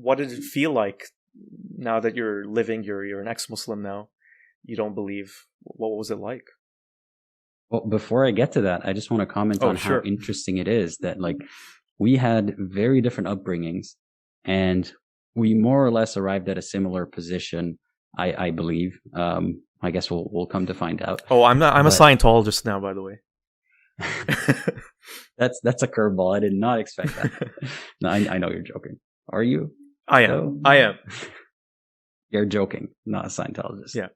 what did it feel like now that you're living? You're an ex-Muslim now. You don't believe. What was it like? Well, before I get to that, I just want to comment on how interesting it is that like we had very different upbringings, and we more or less arrived at a similar position. I believe. I guess we'll come to find out. Oh, I'm not. I'm a Scientologist now, by the way. That's a curveball. I did not expect that. No, I know you're joking. Are you? I am. So, I am. You're joking, not a Scientologist. Yeah.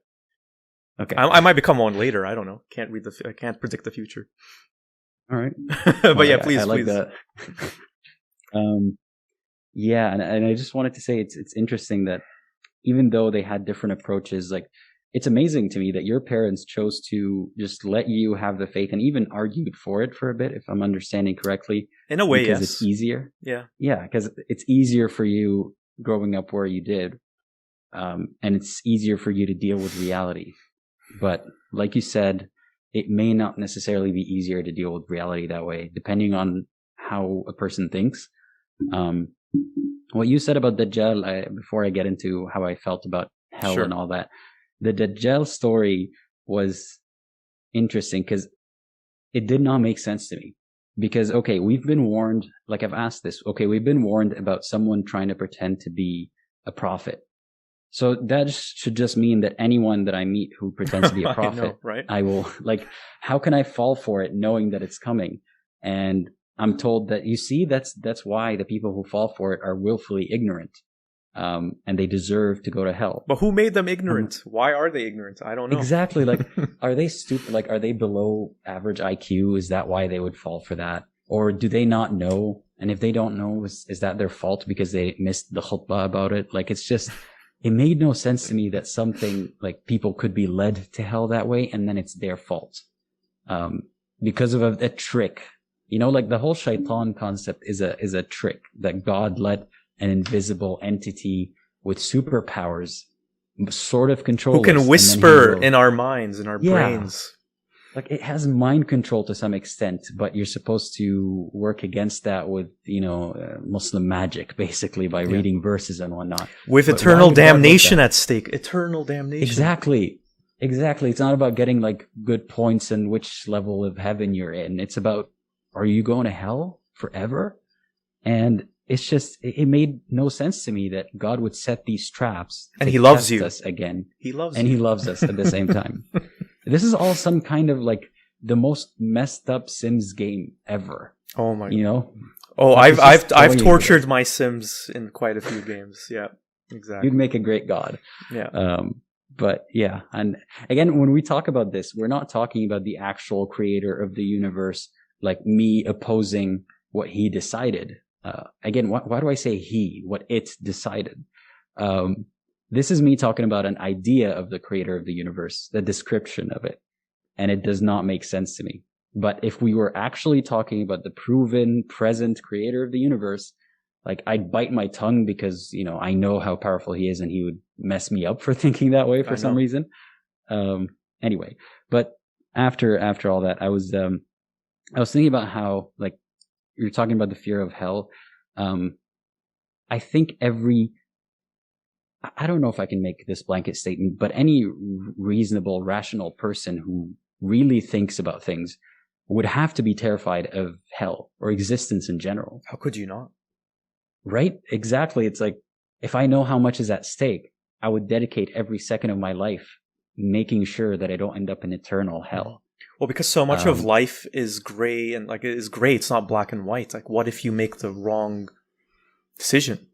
Okay. I might become one later. I don't know. I can't predict the future. All right. But well, yeah, please, I like please. That. Yeah, and I just wanted to say it's interesting that even though they had different approaches, like it's amazing to me that your parents chose to just let you have the faith and even argued for it for a bit, if I'm understanding correctly. In a way, because yes. It's easier. Yeah. Yeah, because it's easier for you growing up where you did. And it's easier for you to deal with reality. But like you said, it may not necessarily be easier to deal with reality that way, depending on how a person thinks. What you said about Dajjal, before I get into how I felt about hell and all that, the Dajjal story was interesting because it did not make sense to me. Because, okay, we've been warned, like I've asked this, okay, we've been warned about someone trying to pretend to be a prophet. So that should just mean that anyone that I meet who pretends to be a prophet, I know, right? I will, like, how can I fall for it knowing that it's coming? And I'm told that, you see, that's why the people who fall for it are willfully ignorant. And they deserve to go to hell. But who made them ignorant? Why are they ignorant? I don't know. Exactly. Like, are they stupid? Like, are they below average IQ? Is that why they would fall for that? Or do they not know? And if they don't know, is that their fault because they missed the khutbah about it? Like, it's just, it made no sense to me that something like people could be led to hell that way. And then it's their fault. Because of a trick, you know, like the whole shaitan concept is a trick that God let an invisible entity with superpowers sort of control who can us, whisper in our minds, in our brains. Like it has mind control to some extent, but you're supposed to work against that with, Muslim magic, basically, by reading verses and whatnot. With eternal damnation at stake. Eternal damnation. Exactly. It's not about getting like good points and which level of heaven you're in. It's about, are you going to hell forever? And it's just, it made no sense to me that God would set these traps. And he loves you. Us again. He loves and you. He loves us at the same time. This is all some kind of like the most messed up Sims game ever. Oh my! Oh, I've tortured my Sims in quite a few games. Yeah, exactly. You'd make a great god. Yeah. But yeah, and again, when we talk about this, we're not talking about the actual creator of the universe, like me opposing what he decided. Again, why do I say he? What it decided? This is me talking about an idea of the creator of the universe, the description of it. And it does not make sense to me. But if we were actually talking about the proven present creator of the universe, like I'd bite my tongue because, I know how powerful he is and he would mess me up for thinking that way for some reason. Anyway, but after all that, I was thinking about how, like, you're talking about the fear of hell. I think I don't know if I can make this blanket statement, but any reasonable, rational person who really thinks about things would have to be terrified of hell or existence in general. How could you not? Right? Exactly. It's like, if I know how much is at stake, I would dedicate every second of my life making sure that I don't end up in eternal hell. Well, because so much of life is gray, and like it is gray, it's not black and white. Like, what if you make the wrong decision?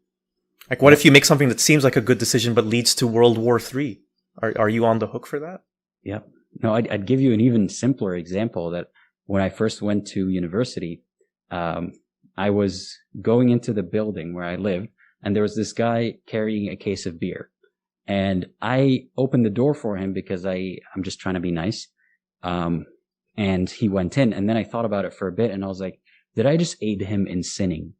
Like, what if you make something that seems like a good decision but leads to World War III? Are you on the hook for that? Yep. No, I'd give you an even simpler example that when I first went to university, I was going into the building where I lived, and there was this guy carrying a case of beer. And I opened the door for him because I'm just trying to be nice. And he went in, and then I thought about it for a bit, and I was like, did I just aid him in sinning?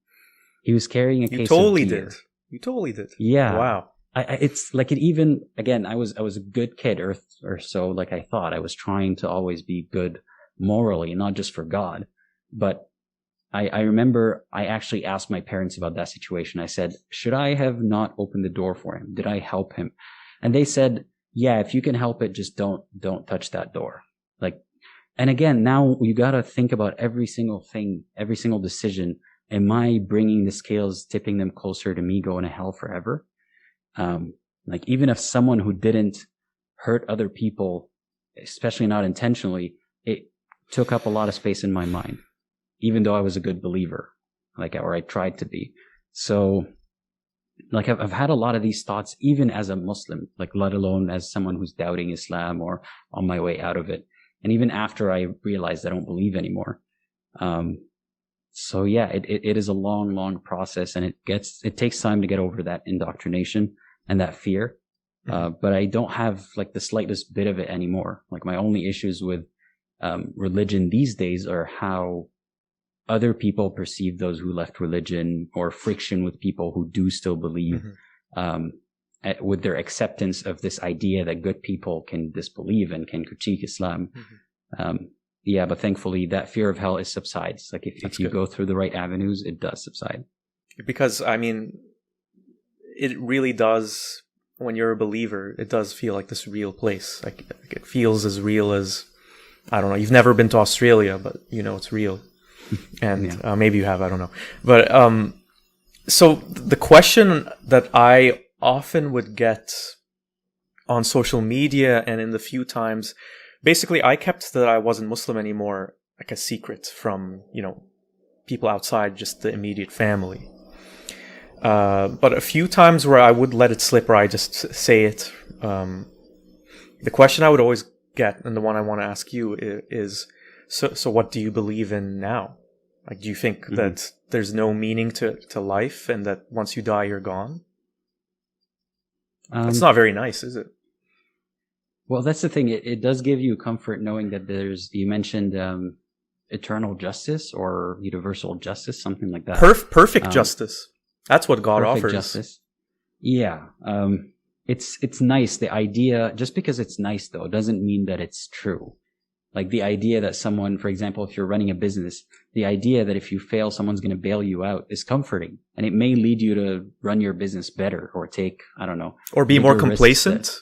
He was carrying a case of beer. You totally did. Yeah. Wow. It's like it even, again, I was a good kid or so, like I thought. I was trying to always be good morally, not just for God. But I remember I actually asked my parents about that situation. I said, should I have not opened the door for him? Did I help him? And they said, yeah, if you can help it, just don't touch that door. Like, and again, now you got to think about every single thing, every single decision. Am I bringing the scales, tipping them closer to me going to hell forever? Like, even if someone who didn't hurt other people, especially not intentionally, it took up a lot of space in my mind, even though I was a good believer, or I tried to be. So, like, I've had a lot of these thoughts, even as a Muslim, like, let alone as someone who's doubting Islam or on my way out of it. And even after I realized I don't believe anymore. So yeah, it is a long, long process, and it takes time to get over that indoctrination and that fear. But I don't have like the slightest bit of it anymore. Like, my only issues with religion these days are how other people perceive those who left religion, or friction with people who do still believe, with their acceptance of this idea that good people can disbelieve and can critique Islam. Yeah, but thankfully that fear of hell subsides. Like, if you go through the right avenues, it does subside. Because, I mean, it really does, when you're a believer, it does feel like this real place. Like it feels as real as, I don't know, you've never been to Australia, but you know it's real. And maybe you have, I don't know. But so the question that I often would get on social media and in the few times, basically I kept that I wasn't Muslim anymore like a secret from, you know, people outside just the immediate family. But a few times where I would let it slip or I just say it, the question I would always get, and the one I want to ask you is, so what do you believe in now? Like, do you think that there's no meaning to life and that once you die, you're gone? It's not very nice, is it? Well, that's the thing. It does give you comfort knowing that you mentioned eternal justice or universal justice, something like that. Perfect justice. That's what God offers. Justice. Yeah. It's nice. The idea, just because it's nice though, doesn't mean that it's true. Like, the idea that someone, for example, if you're running a business, the idea that if you fail, someone's going to bail you out is comforting. And it may lead you to run your business better or take, I don't know. Or be more complacent.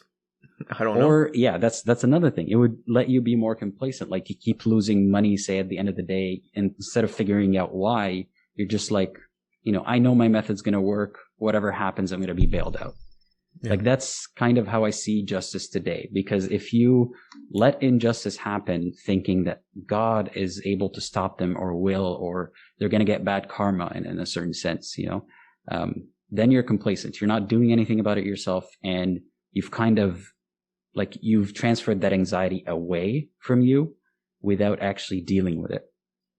I don't know. Or, yeah, that's another thing. It would let you be more complacent. Like, you keep losing money, say, at the end of the day, and instead of figuring out why, you're just like, you know, I know my method's going to work. Whatever happens, I'm going to be bailed out. Yeah. Like, that's kind of how I see justice today. Because if you let injustice happen thinking that God is able to stop them or will, or they're going to get bad karma in a certain sense, you know, then you're complacent. You're not doing anything about it yourself. And you've kind of, like, you've transferred that anxiety away from you without actually dealing with it.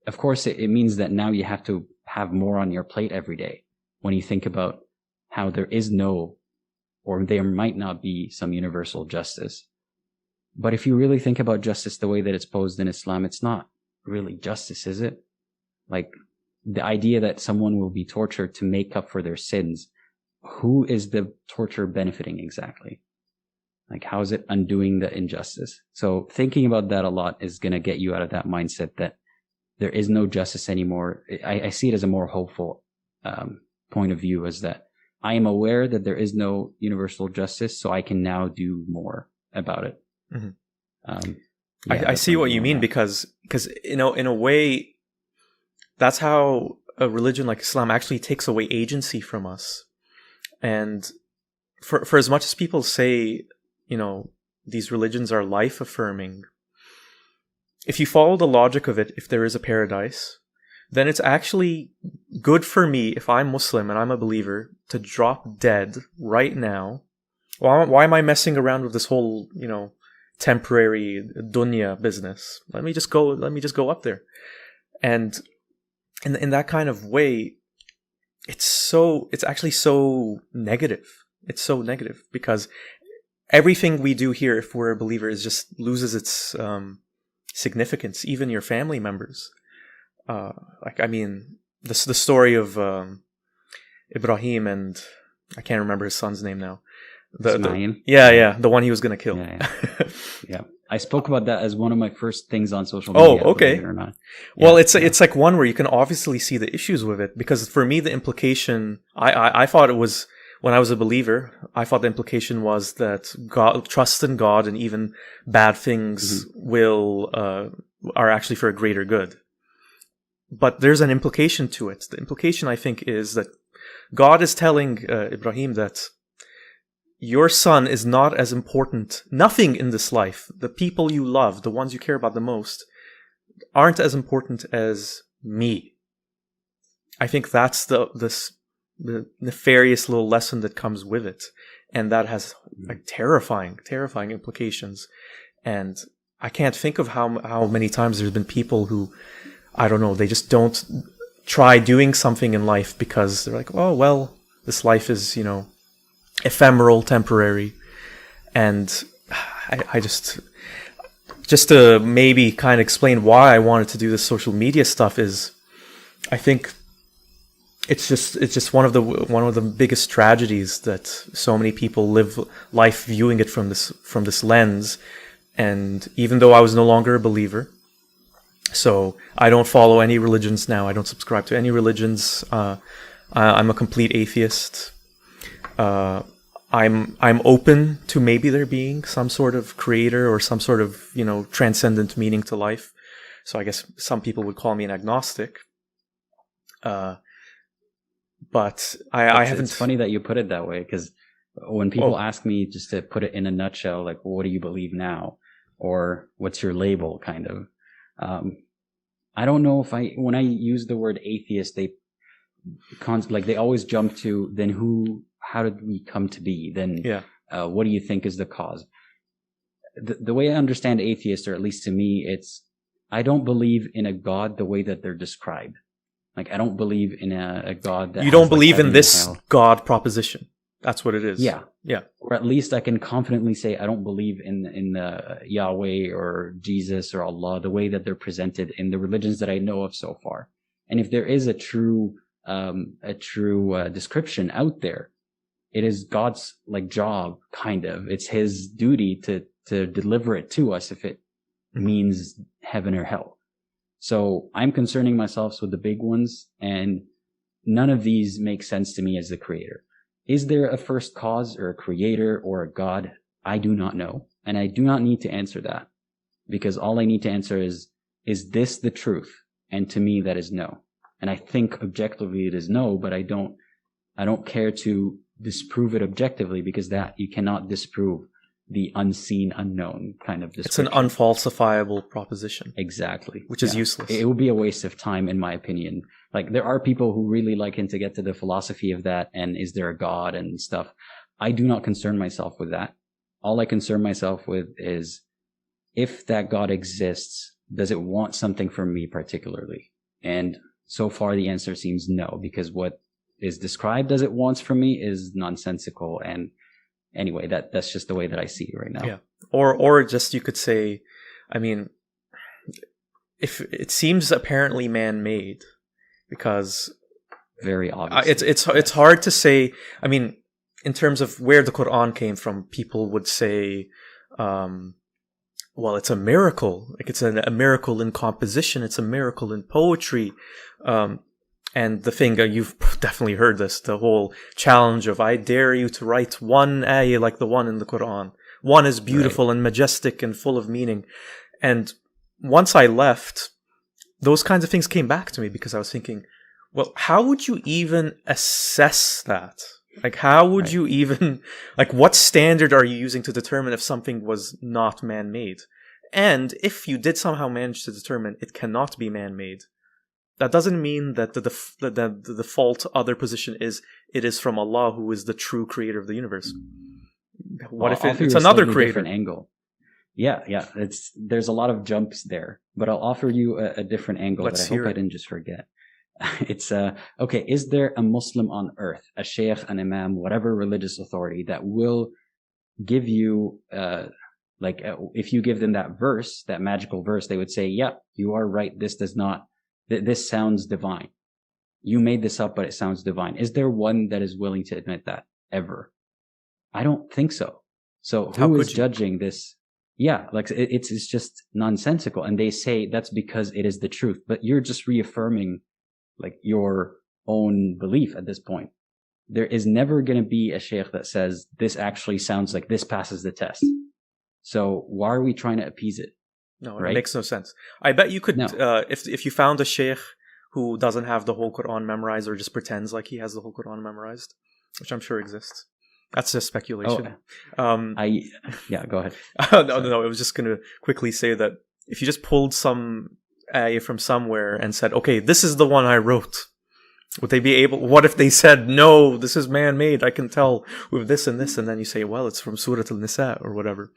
Of course, it means that now you have to have more on your plate every day when you think about how there is no, or there might not be, some universal justice. But if you really think about justice the way that it's posed in Islam, it's not really justice, is it? Like, the idea that someone will be tortured to make up for their sins, who is the torture benefiting exactly? Like, how is it undoing the injustice? So thinking about that a lot is going to get you out of that mindset that there is no justice anymore. I see it as a more hopeful point of view, as that I am aware that there is no universal justice, so I can now do more about it. Mm-hmm. I see what you mean, because you know, in a way, that's how a religion like Islam actually takes away agency from us. And for as much as people say, you know, these religions are life affirming, if you follow the logic of it, if there is a paradise, then it's actually good for me, if I'm Muslim and I'm a believer, to drop dead right now. Why am I messing around with this whole, you know, temporary dunya business? Let me just go up there. And in that kind of way, it's actually so negative. It's so negative because everything we do here, if we're a believer, loses its significance. Even your family members. Like, I mean, the story of Ibrahim and I can't remember his son's name now. The one he was going to kill. Yeah. I spoke about that as one of my first things on social Oh, media. okay. Believe it or not. Well, Yeah, it's like one where you can obviously see the issues with it, because for me the implication, I thought it was, when I was a believer, I thought the implication was that God, trust in God, and even bad things will are actually for a greater good. But there's an implication to it. The implication, I think, is that God is telling Ibrahim that your son is not as important. Nothing in this life, the people you love, the ones you care about the most, aren't as important as me. I think that's the nefarious little lesson that comes with it, and that has like terrifying implications. And I can't think of how many times there's been people who, I don't know, they just don't try doing something in life because they're like, oh well, this life is, ephemeral, temporary. And I just to maybe kind of explain why I wanted to do this social media stuff is, I think it's just one of the biggest tragedies that so many people live life viewing it from this lens. And even though I was no longer a believer, so I don't follow any religions now, I don't subscribe to any religions, I'm a complete atheist. I'm open to maybe there being some sort of creator or some sort of, transcendent meaning to life. So I guess some people would call me an agnostic. But I haven't. It's funny that you put it that way, because when people ask me, just to put it in a nutshell, like, well, what do you believe now? Or what's your label, kind of? I don't know if when I use the word atheist, they always jump to, then how did we come to be? Then what do you think is the cause? The way I understand atheist, or at least to me, I don't believe in a God the way that they're described. Like, I don't believe in a God that... You don't believe in this God proposition. That's what it is. Yeah. Yeah. Or at least I can confidently say I don't believe in Yahweh or Jesus or Allah the way that they're presented in the religions that I know of so far. And if there is a true description out there, it is God's job, kind of. It's his duty to deliver it to us if it means heaven or hell. So I'm concerning myself with the big ones, and none of these make sense to me as the creator. Is there a first cause or a creator or a God? I do not know. And I do not need to answer that, because all I need to answer is this the truth? And to me, that is no. And I think objectively it is no, but I don't care to disprove it objectively, because that you cannot disprove the unseen, unknown kind of description. It's an unfalsifiable proposition. Exactly. Which is useless. It would be a waste of time, in my opinion. Like, there are people who really like to get to the philosophy of that, and is there a God and stuff. I do not concern myself with that. All I concern myself with is, if that God exists, does it want something from me particularly? And so far the answer seems no, because what is described as it wants from me is nonsensical. And anyway, that's just the way that I see it right now. Yeah. Or just, you could say, I mean, if it seems apparently man-made, because very obvious. It's hard to say. I mean, in terms of where the Quran came from, people would say, well, it's a miracle. Like, it's a miracle in composition. It's a miracle in poetry. And the thing, you've definitely heard this, the whole challenge of, I dare you to write one ayah like the one in the Quran. One is beautiful and majestic and full of meaning. And once I left, those kinds of things came back to me, because I was thinking, well, how would you even assess that? Like, how would you even, what standard are you using to determine if something was not man-made? And if you did somehow manage to determine it cannot be man-made, that doesn't mean that the default other position is it is from Allah, who is the true creator of the universe. What if it's another creator? Different angle. Yeah. There's a lot of jumps there, but I'll offer you a different angle that I hope I didn't just forget. It's okay. Is there a Muslim on earth, a sheikh, an imam, whatever religious authority, that will give you if you give them that verse, that magical verse, they would say, "Yeah, you are right. This sounds divine. You made this up, but it sounds divine." Is there one that is willing to admit that ever? I don't think so. So who is judging this? yeah, like it's just nonsensical. And they say that's because it is the truth, but you're just reaffirming like your own belief at this point. There is never going to be a sheikh that says this actually sounds like this passes the test. So why are we trying to appease it? No, right? It makes no sense. I bet you could, No. if you found a sheikh who doesn't have the whole Quran memorized or just pretends like he has the whole Quran memorized, which I'm sure exists. That's just speculation. Yeah, go ahead. No. I was just going to quickly say that if you just pulled some ayah from somewhere and said, okay, this is the one I wrote, would they be able, what if they said, no, this is man-made, I can tell with this, and then you say, well, it's from Surah Al-Nisa or whatever.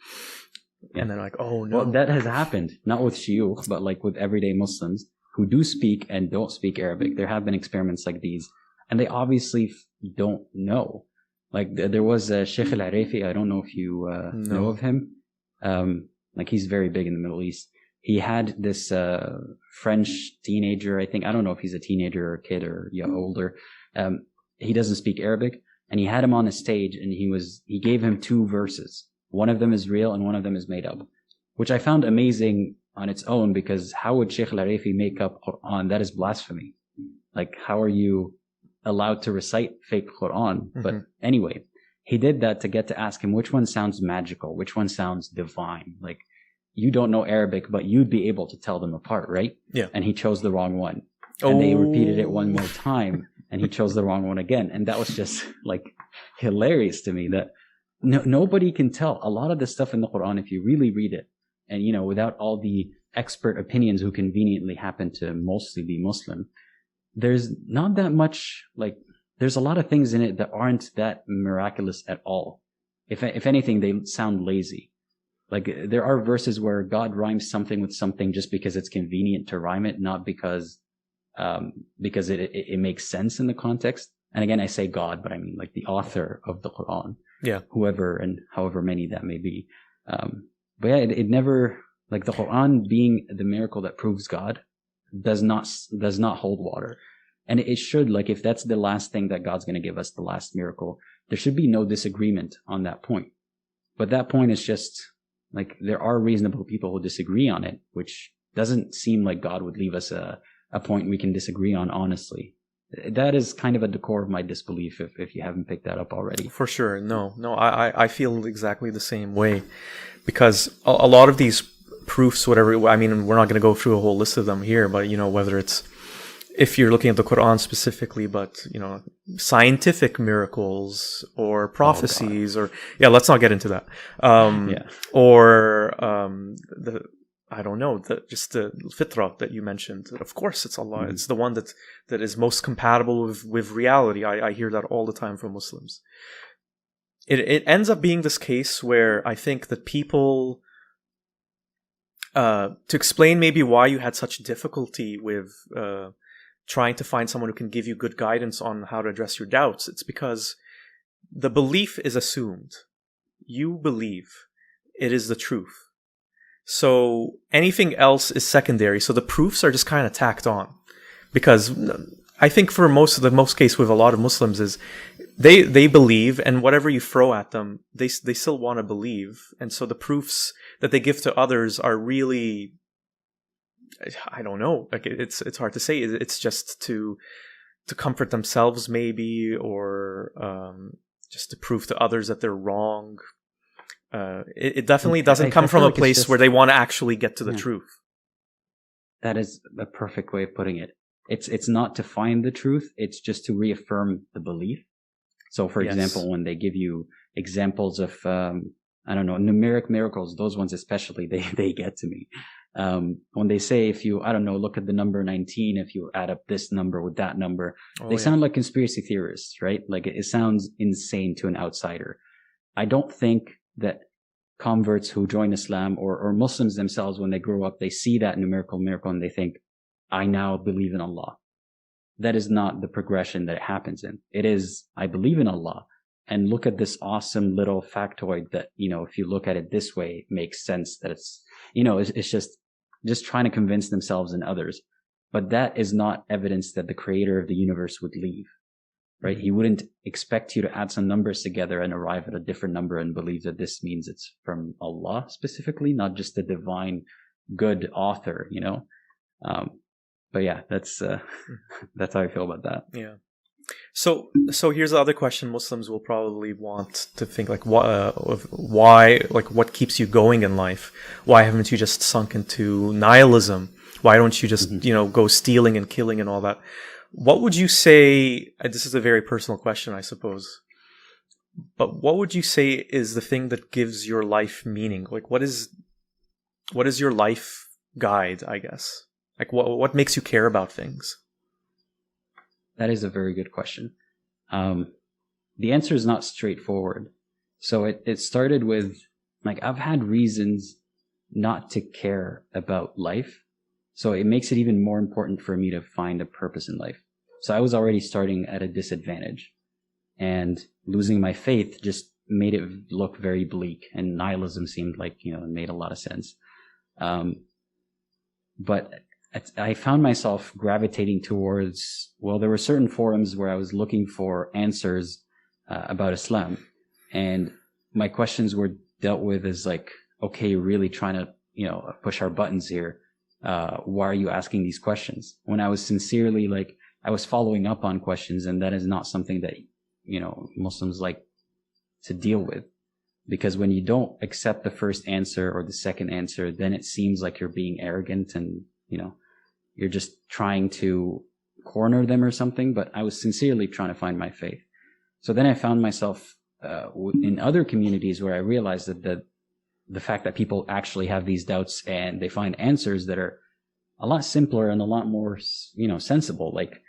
Yeah. And they're like, oh no. Well, that has happened, not with shuyukh, but like with everyday Muslims who do speak and don't speak Arabic. There have been experiments like these, and they obviously don't know. Like there was a Sheikh Al-Arifi, I don't know if you know of him. Like he's very big in the Middle East. He had this French teenager, I think. I don't know if he's a teenager or a kid or older. He doesn't speak Arabic, and he had him on the stage, and he gave him 2 verses. One of them is real, and one of them is made up, which I found amazing on its own, because how would Sheikh Al-Arifi make up Quran? That is blasphemy. Like, how are you allowed to recite fake Quran? Mm-hmm. But anyway, he did that to get to ask him which one sounds magical, which one sounds divine. Like, you don't know Arabic, but you'd be able to tell them apart, right? Yeah. And he chose the wrong one. And they repeated it one more time, and he chose the wrong one again. And that was just like hilarious to me, that nobody can tell. A lot of the stuff in the Quran, if you really read it, and without all the expert opinions who conveniently happen to mostly be Muslim, there's not that much, like, there's a lot of things in it that aren't that miraculous at all. If anything, they sound lazy. Like, there are verses where God rhymes something with something just because it's convenient to rhyme it, not because it makes sense in the context. And again, I say God, but I mean like the author of the Quran. Yeah. Whoever and however many that may be. But yeah, it never, like, the Quran being the miracle that proves God does not hold water. And it should, like, if that's the last thing that God's going to give us, the last miracle, there should be no disagreement on that point. But that point is just, like, there are reasonable people who disagree on it, which doesn't seem like God would leave us a point we can disagree on honestly. That is kind of at the core of my disbelief, if you haven't picked that up already. For sure. No, I feel exactly the same way, because a lot of these proofs, whatever, I mean, we're not going to go through a whole list of them here, but, whether it's, if you're looking at the Quran specifically, but, scientific miracles or prophecies let's not get into that. Or, I don't know, just the fitrah that you mentioned. Of course, it's Allah. Mm-hmm. It's the one that is most compatible with reality. I hear that all the time from Muslims. It ends up being this case where I think that people, to explain maybe why you had such difficulty with trying to find someone who can give you good guidance on how to address your doubts, it's because the belief is assumed. You believe it is the truth. So anything else is secondary. So the proofs are just kind of tacked on, because I think for most case with a lot of Muslims is they believe, and whatever you throw at them, they still want to believe. And so the proofs that they give to others are really, I don't know, like it's hard to say. It's just to comfort themselves maybe, or just to prove to others that they're wrong. It definitely doesn't come from a place where they want to actually get to the truth. That is a perfect way of putting it. It's not to find the truth. It's just to reaffirm the belief. So, for example, when they give you examples of, I don't know, numeric miracles, those ones especially, they get to me. When they say, if you, I don't know, look at the number 19, if you add up this number with that number, they sound like conspiracy theorists, right? Like, it sounds insane to an outsider. I don't think that converts who join Islam or Muslims themselves, when they grow up, they see that numerical miracle and they think, I now believe in Allah. That is not the progression that it happens in. It is, I believe in Allah, and look at this awesome little factoid that, if you look at it this way, it makes sense that it's, it's just trying to convince themselves and others. But that is not evidence that the creator of the universe would leave. right? He wouldn't expect you to add some numbers together and arrive at a different number and believe that this means it's from Allah specifically, not just the divine good author, you know? But yeah, that's how I feel about that. Yeah. So here's the other question Muslims will probably want to think, like, why, like, what keeps you going in life? Why haven't you just sunk into nihilism? Why don't you just, go stealing and killing and all that? What would you say, this is a very personal question, I suppose, but what would you say is the thing that gives your life meaning? Like, what is your life guide, I guess? Like, what makes you care about things? That is a very good question. The answer is not straightforward. So it started with, like, I've had reasons not to care about life. So it makes it even more important for me to find a purpose in life. So I was already starting at a disadvantage, and losing my faith just made it look very bleak, and nihilism seemed like, it made a lot of sense. But I found myself gravitating towards, there were certain forums where I was looking for answers about Islam, and my questions were dealt with as like, okay, you're really trying to, push our buttons here. Why are you asking these questions? When I was sincerely, like, I was following up on questions, and that is not something that, Muslims like to deal with. Because when you don't accept the first answer or the second answer, then it seems like you're being arrogant and, you're just trying to corner them or something. But I was sincerely trying to find my faith. So then I found myself in other communities where I realized that the fact that people actually have these doubts and they find answers that are a lot simpler and a lot more, sensible, like,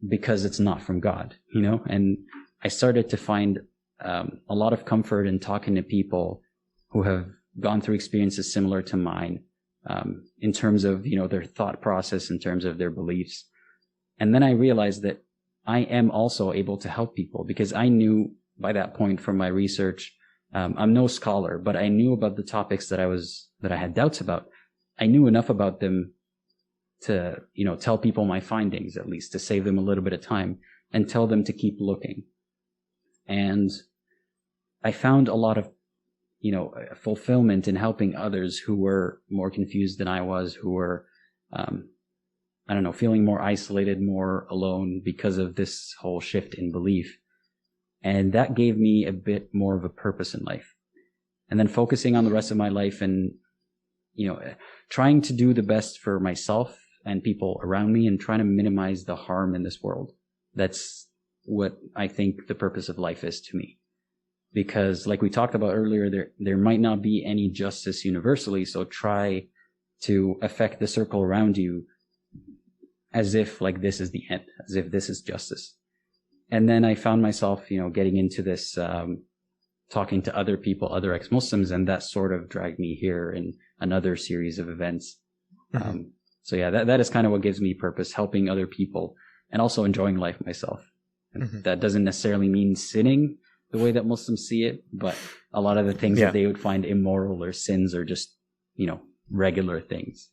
because it's not from God, and I started to find a lot of comfort in talking to people who have gone through experiences similar to mine, in terms of, their thought process, in terms of their beliefs. And then I realized that I am also able to help people, because I knew by that point from my research, I'm no scholar, but I knew about the topics that I had doubts about. I knew enough about them to, tell people my findings, at least to save them a little bit of time and tell them to keep looking. And I found a lot of, fulfillment in helping others who were more confused than I was, who were, feeling more isolated, more alone because of this whole shift in belief. And that gave me a bit more of a purpose in life. And then focusing on the rest of my life and, trying to do the best for myself and people around me and trying to minimize the harm in this world. That's what I think the purpose of life is to me. Because like we talked about earlier, there might not be any justice universally. So try to affect the circle around you as if like this is the end, as if this is justice. And then I found myself, getting into this, talking to other people, other ex-Muslims, and that sort of dragged me here in another series of events. Mm-hmm. So yeah, that is kind of what gives me purpose, helping other people and also enjoying life myself. Mm-hmm. That doesn't necessarily mean sinning the way that Muslims see it, but a lot of the things that they would find immoral or sins are just, regular things.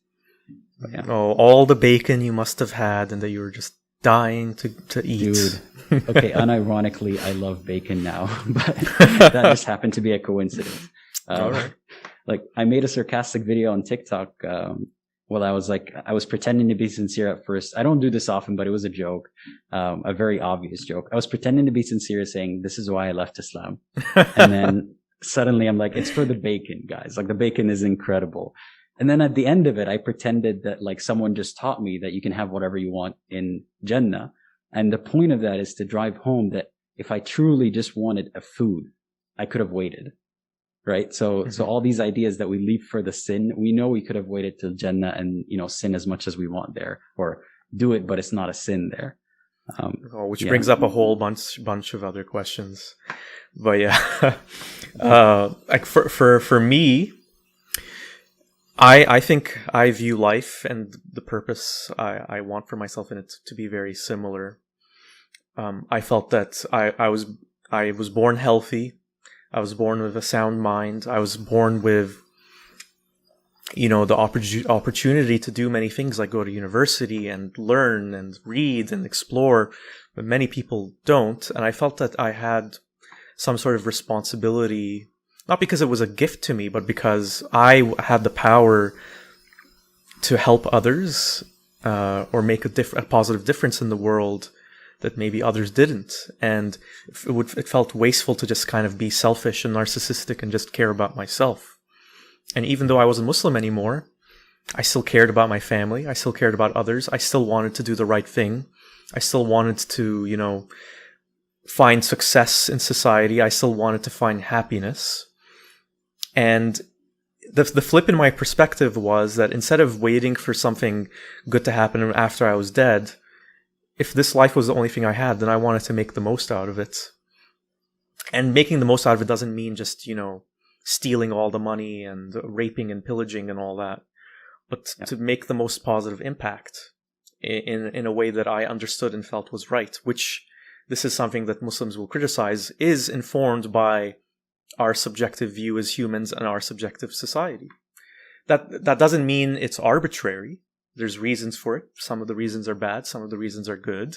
But, yeah. Oh, all the bacon you must have had and that you were just dying to eat. Dude, okay, unironically, I love bacon now, but that just happened to be a coincidence. All right. Like, I made a sarcastic video on TikTok. I was pretending to be sincere at first. I don't do this often, but it was a joke, a very obvious joke. I was pretending to be sincere, saying, "This is why I left Islam." And then suddenly I'm like, "It's for the bacon, guys. Like, the bacon is incredible." And then at the end of it, I pretended that like someone just taught me that you can have whatever you want in Jannah. And the point of that is to drive home that if I truly just wanted a food, I could have waited. Right. So all these ideas that we leave for the sin, we know we could have waited till Jannah and, sin as much as we want there, or do it, but it's not a sin there. Which brings up a whole bunch of other questions. But yeah, like for me, I think I view life and the purpose I want for myself in it to be very similar. I felt that I was born healthy. I was born with a sound mind. I was born with, the opportunity to do many things, like go to university and learn and read and explore. but many people don't. And I felt that I had some sort of responsibility, not because it was a gift to me, but because I had the power to help others or make a positive difference in the world that maybe others didn't. And it felt wasteful to just kind of be selfish and narcissistic and just care about myself. And even though I wasn't Muslim anymore, I still cared about my family. I still cared about others. I still wanted to do the right thing. I still wanted to, find success in society. I still wanted to find happiness. And the flip in my perspective was that instead of waiting for something good to happen after I was dead, if this life was the only thing I had, then I wanted to make the most out of it. And making the most out of it doesn't mean just, stealing all the money and raping and pillaging and all that, but to make the most positive impact in a way that I understood and felt was right, which this is something that Muslims will criticize, is informed by our subjective view as humans and our subjective society. That doesn't mean it's arbitrary. There's reasons for it. Some of the reasons are bad. Some of the reasons are good.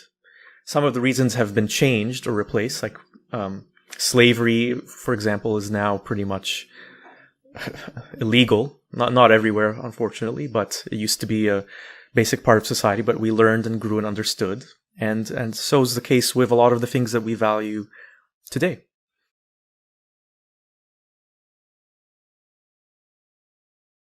Some of the reasons have been changed or replaced. Like slavery, for example, is now pretty much illegal. Not everywhere, unfortunately, but it used to be a basic part of society. But we learned and grew and understood. And so is the case with a lot of the things that we value today.